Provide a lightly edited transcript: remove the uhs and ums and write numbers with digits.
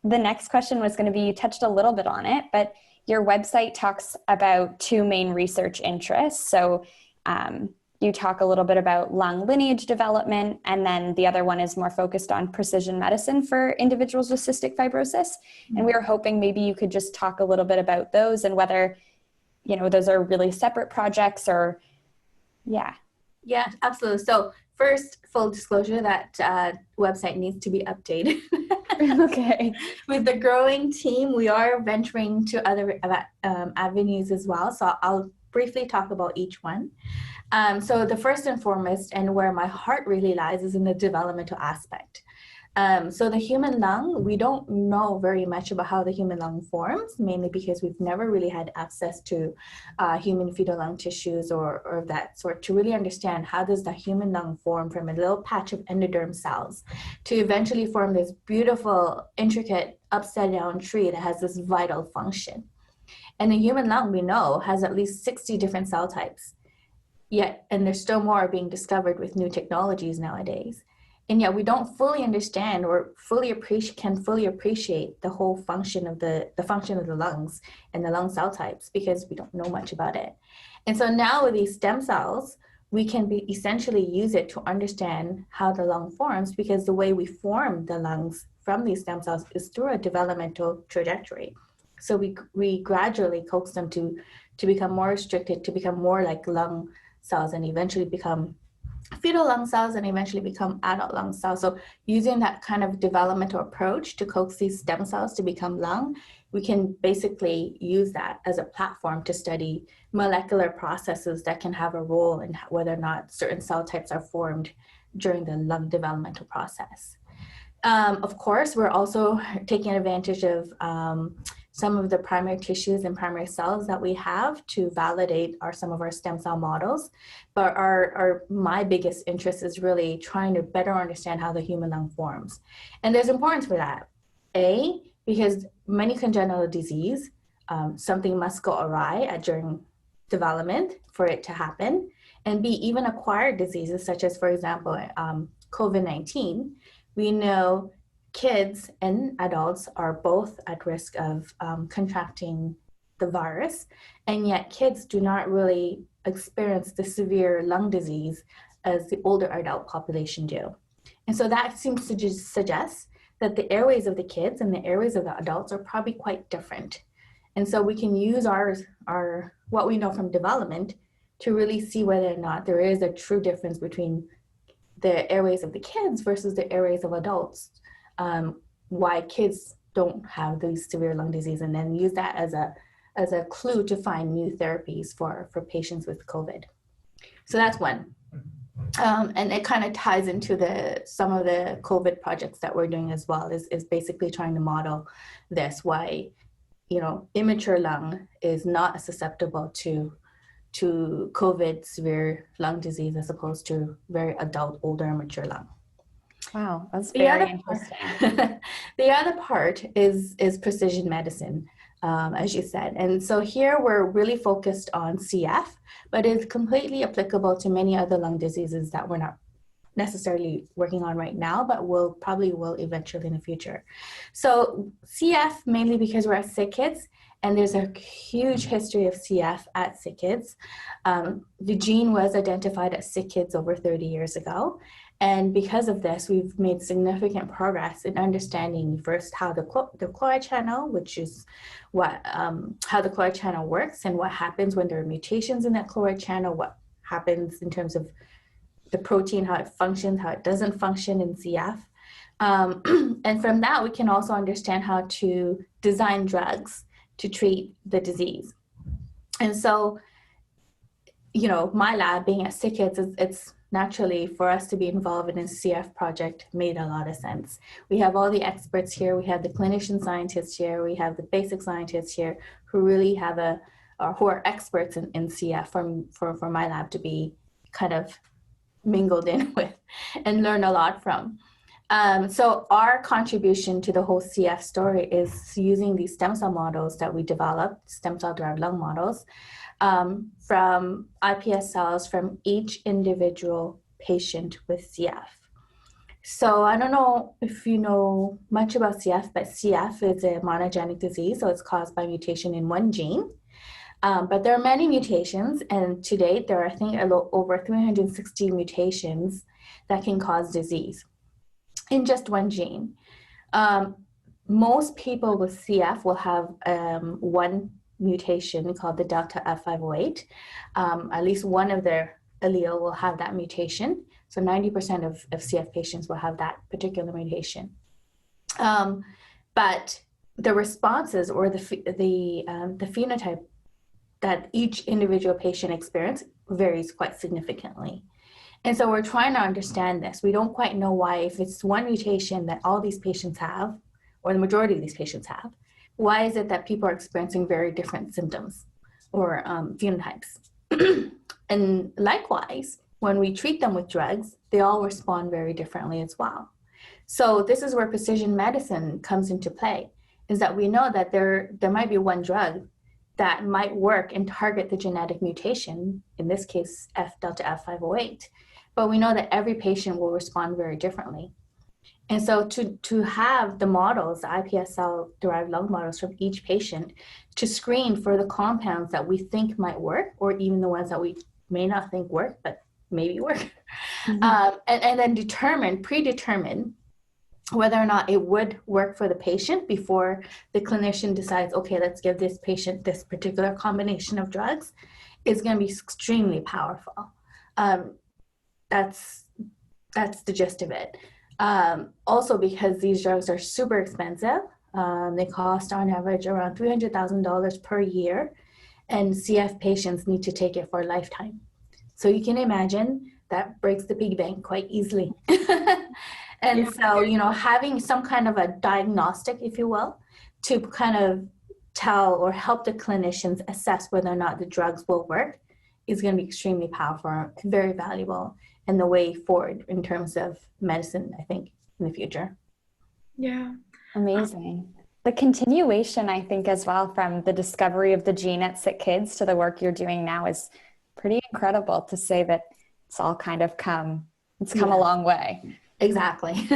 the next question was going to be, you touched a little bit on it, but your website talks about two main research interests. So you talk a little bit about lung lineage development, and then the other one is more focused on precision medicine for individuals with cystic fibrosis. Mm-hmm. And we were hoping maybe you could just talk a little bit about those and whether, you know, those are really separate projects or, yeah. Yeah, absolutely. So first, full disclosure, that website needs to be updated. Okay. With the growing team, we are venturing to other avenues as well. So I'll briefly talk about each one. So the first and foremost, and where my heart really lies, is in the developmental aspect. So the human lung, we don't know very much about how the human lung forms, mainly because we've never really had access to human fetal lung tissues or of that sort to really understand how does the human lung form from a little patch of endoderm cells to eventually form this beautiful, intricate, upside down tree that has this vital function. And the human lung, we know, has at least 60 different cell types. Yet, and there's still more being discovered with new technologies nowadays. And yet we don't fully understand or can fully appreciate the whole function of the function of the lungs and the lung cell types because we don't know much about it. And so now with these stem cells, we can essentially use it to understand how the lung forms, because the way we form the lungs from these stem cells is through a developmental trajectory. So we gradually coax them to become more restricted, to become more like lung cells, and eventually become fetal lung cells, and eventually become adult lung cells. So using that kind of developmental approach to coax these stem cells to become lung, we can basically use that as a platform to study molecular processes that can have a role in whether or not certain cell types are formed during the lung developmental process. Of course, we're also taking advantage of some of the primary tissues and primary cells that we have to validate some of our stem cell models. But my biggest interest is really trying to better understand how the human lung forms. And there's importance for that. A, because many congenital disease, something must go awry during development for it to happen. And B, even acquired diseases such as, for example, COVID-19, we know kids and adults are both at risk of contracting the virus, and yet kids do not really experience the severe lung disease as the older adult population do. And so that seems to just suggest that the airways of the kids and the airways of the adults are probably quite different. And so we can use our what we know from development to really see whether or not there is a true difference between the airways of the kids versus the airways of adults. Why kids don't have these severe lung disease, and then use that as a clue to find new therapies for patients with COVID. So that's one. And it kind of ties into some of the COVID projects that we're doing as well, is basically trying to model this, why, immature lung is not susceptible to COVID severe lung disease as opposed to very adult, older, immature lung. Wow, that's very interesting. The other part is precision medicine, as you said. And so here we're really focused on CF, but it's completely applicable to many other lung diseases that we're not necessarily working on right now, but will eventually in the future. So CF, mainly because we're at SickKids, and there's a huge history of CF at SickKids. The gene was identified at SickKids over 30 years ago. And because of this, we've made significant progress in understanding first how the chloride channel, which is how the chloride channel works and what happens when there are mutations in that chloride channel, what happens in terms of the protein, how it functions, how it doesn't function in CF. And from that, we can also understand how to design drugs to treat the disease. And so, my lab being at SickKids, it's naturally for us to be involved in a CF project made a lot of sense. We have all the experts here. We have the clinician scientists here. We have the basic scientists here who really who are experts in CF for my lab to be kind of mingled in with and learn a lot from. So our contribution to the whole CF story is using these stem cell models that we developed, stem cell derived lung models, from iPS cells from each individual patient with CF. So I don't know if you know much about CF, but CF is a monogenic disease, so it's caused by mutation in one gene. But there are many mutations, and to date, there are, I think, a little over 360 mutations that can cause disease in just one gene. Um, Most people with CF will have one mutation called the delta F508. At least one of their allele will have that mutation. So 90% of CF patients will have that particular mutation. But the responses or the phenotype that each individual patient experience varies quite significantly. And so we're trying to understand this. We don't quite know why, if it's one mutation that all these patients have, or the majority of these patients have, why is it that people are experiencing very different symptoms or phenotypes? And likewise, when we treat them with drugs, they all respond very differently as well. So this is where precision medicine comes into play, is that we know that there might be one drug that might work and target the genetic mutation, in this case, delta F508, but we know that every patient will respond very differently. And so to have the models, the iPS cell-derived lung models from each patient, to screen for the compounds that we think might work, or even the ones that we may not think work, but maybe work, and then predetermine whether or not it would work for the patient before the clinician decides, okay, let's give this patient this particular combination of drugs, is going to be extremely powerful. That's the gist of it. Also, because these drugs are super expensive, they cost on average around $300,000 per year, and CF patients need to take it for a lifetime. So you can imagine that breaks the piggy bank quite easily. And Yeah. so, having some kind of a diagnostic, if you will, to kind of tell or help the clinicians assess whether or not the drugs will work is going to be extremely powerful and very valuable in the way forward in terms of medicine, I think, in the future. Yeah. Amazing. The continuation, I think, as well, from the discovery of the gene at Sick Kids to the work you're doing now is pretty incredible, to say that it's all kind of come a long way. Exactly.